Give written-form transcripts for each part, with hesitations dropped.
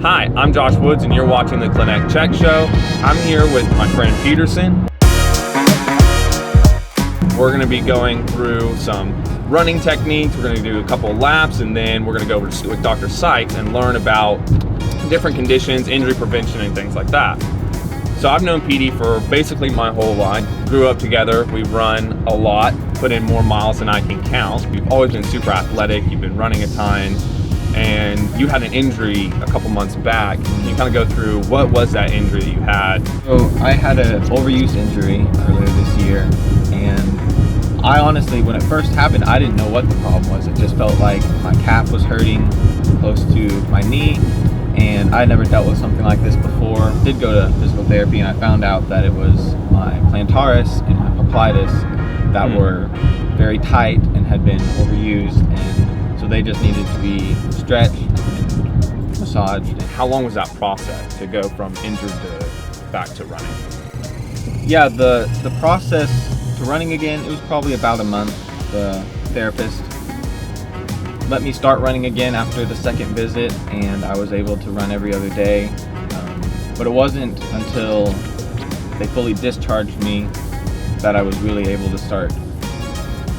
Hi, I'm Josh.Woods and you're watching the Clinic Check Show. I'm here with my friend Peterson. We're going to be going through some running techniques. We're going to do a couple of laps, and then we're going to go over to with Dr. Sykes and learn about different conditions, injury prevention, and things like that. So I've known Petey for basically my whole life. Grew up together. We've run a lot, put in more miles than I can count. We've always been super athletic. You've been running a ton, and you had an injury a couple months back. Can you kind of go through what was that injury that you had? So I had an overuse injury earlier this year, and I honestly, when it first happened, I didn't know what the problem was. It just felt like my calf was hurting close to my knee, and I never dealt with something like this before. Did go to physical therapy, and I found out that it was my Plantaris and my Popliteus that were very tight and had been overused, and so they just needed to be stretched and massaged. How long was that process to go from injured to back to running? Yeah, the process to running again, it was probably about a month. The therapist let me start running again after the second visit, and I was able to run every other day. But it wasn't until they fully discharged me that I was really able to start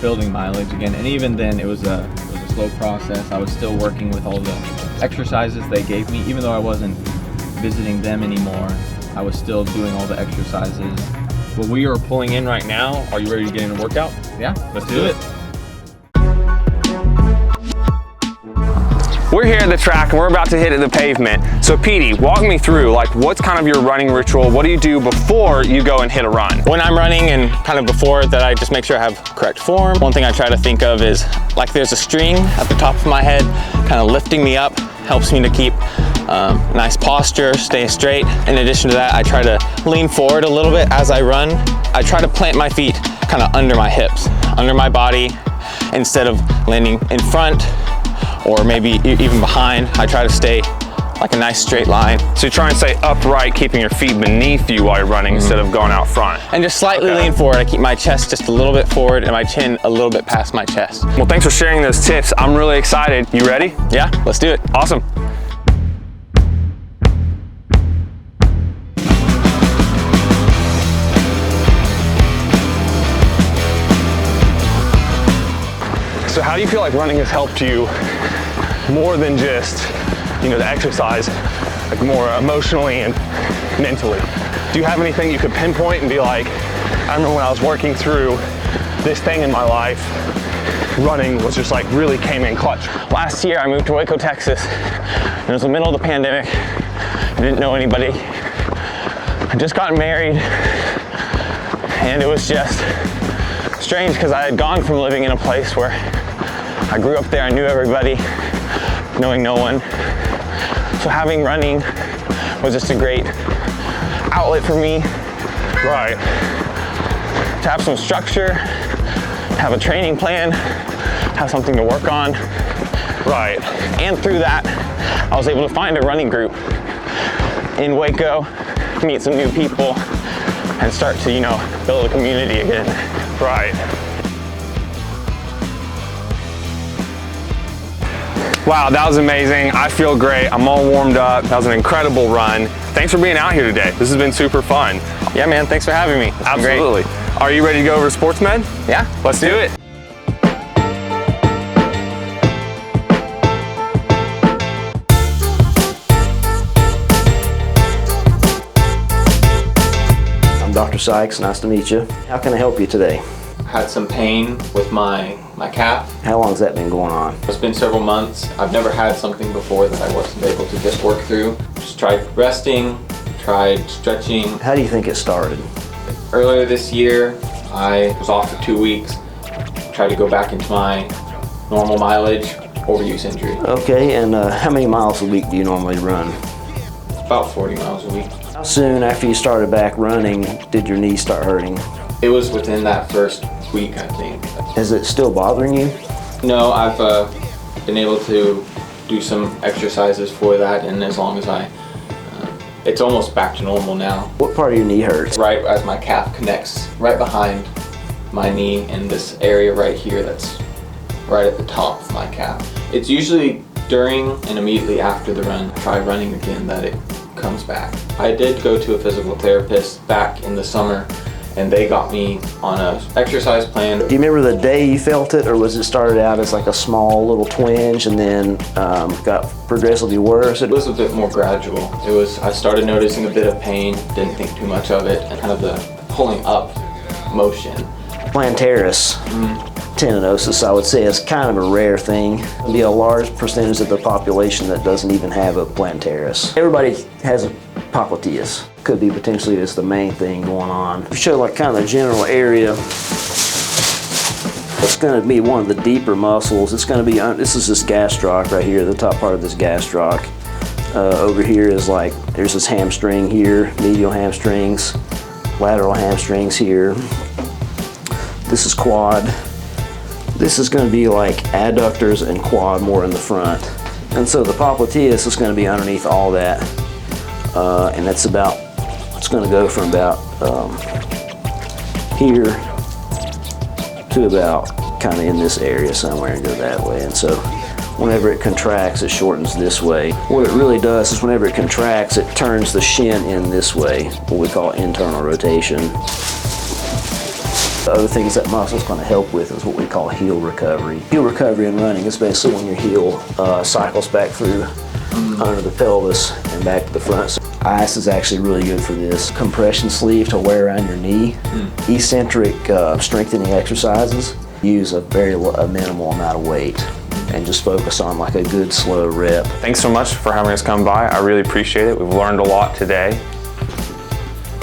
building mileage again. And even then, it was a slow process. I was still working with all the exercises they gave me. Even though I wasn't visiting them anymore, I was still doing all the exercises. Well, we are pulling in right now. Are you ready to get in a workout? Yeah, Let's do it. We're here at the track and we're about to hit the pavement. So Petey, walk me through, like, what's kind of your running ritual? What do you do before you go and hit a run? When I'm running and kind of before that, I just make sure I have correct form. One thing I try to think of is like there's a string at the top of my head, kind of lifting me up, helps me to keep nice posture, stay straight. In addition to that, I try to lean forward a little bit as I run. I try to plant my feet kind of under my hips, under my body, instead of landing in front or maybe even behind. I try to stay like a nice straight line. So you try and stay upright, keeping your feet beneath you while you're running instead of going out front. And just slightly lean forward. I keep my chest just a little bit forward and my chin a little bit past my chest. Well, thanks for sharing those tips. I'm really excited. You ready? Yeah, let's do it. Awesome. So how do you feel like running has helped you more than just, the exercise, like more emotionally and mentally? Do you have anything you could pinpoint and be like, I remember when I was working through this thing in my life, running was just like really came in clutch? Last year I moved to Waco, Texas. It was the middle of the pandemic. I didn't know anybody. I just got married, and it was just strange because I had gone from living in a place where I grew up there, I knew everybody, knowing no one. So having running was just a great outlet for me. Right. To have some structure, have a training plan, have something to work on. Right. And through that, I was able to find a running group in Waco, meet some new people, and start to, build a community again. Right. Wow, that was amazing. I feel great. I'm all warmed up. That was an incredible run. Thanks for being out here today. This has been super fun. Yeah, man, thanks for having me. Absolutely. Are you ready to go over to SportsMed? Yeah. Let's do it. I'm Dr. Sykes, nice to meet you. How can I help you today? Had some pain with my calf. How long has that been going on? It's been several months. I've never had something before that I wasn't able to just work through. Just tried resting, tried stretching. How do you think it started? Earlier this year, I was off for 2 weeks. Tried to go back into my normal mileage, overuse injury. Okay, and how many miles a week do you normally run? About 40 miles a week. How soon after you started back running did your knee start hurting? It was within that first week, I think. Is it still bothering you? No, I've been able to do some exercises for that, and as long as it's almost back to normal now. What part of your knee hurts? Right as my calf connects right behind my knee in this area right here that's right at the top of my calf. It's usually during and immediately after the run. try running again that it comes back. I did go to a physical therapist back in the summer, and they got me on a exercise plan. Do you remember the day you felt it, or was it started out as like a small little twinge and then got progressively worse? It was a bit more gradual. I started noticing a bit of pain, didn't think too much of it, and kind of the pulling up motion. Plantaris tendinosis, I would say, is kind of a rare thing. There'll be a large percentage of the population that doesn't even have a plantaris. Everybody has a popliteus. Could be potentially just the main thing going on. If you show like kind of the general area, it's going to be one of the deeper muscles. It's going to be, this is this gastroc right here, the top part of this gastroc. Over here is like, there's this hamstring here, medial hamstrings, lateral hamstrings here. This is quad. This is going to be like adductors and quad more in the front. And so the popliteus is going to be underneath all that. And that's about, it's going to go from about here to about kind of in this area somewhere and go that way. And so whenever it contracts, it shortens this way. What it really does is whenever it contracts, it turns the shin in this way, what we call internal rotation. The other things that muscle is going to help with is what we call heel recovery. Heel recovery in running is basically when your heel cycles back through under the pelvis and back to the front. So ice is actually really good for this. Compression sleeve to wear around your knee. Eccentric strengthening exercises use a minimal amount of weight and just focus on like a good slow rep. Thanks so much for having us come by. I really appreciate it. We've learned a lot today.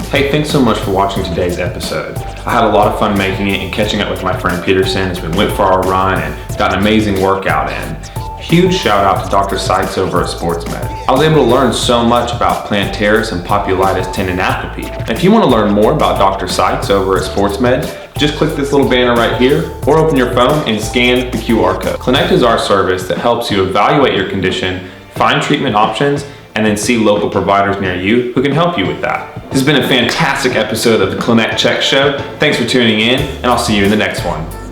Hey, thanks so much for watching today's episode. I had a lot of fun making it and catching up with my friend Peterson as we went for our run and got an amazing workout in. Huge shout out to Dr. Sykes over at SportsMed. I was able to learn so much about Plantaris and Popliteus tendinopathy. If you want to learn more about Dr. Sykes over at SportsMed, just click this little banner right here or open your phone and scan the QR code. Connect is our service that helps you evaluate your condition, find treatment options, and then see local providers near you who can help you with that. This has been a fantastic episode of the Clinic Check Show. Thanks for tuning in, and I'll see you in the next one.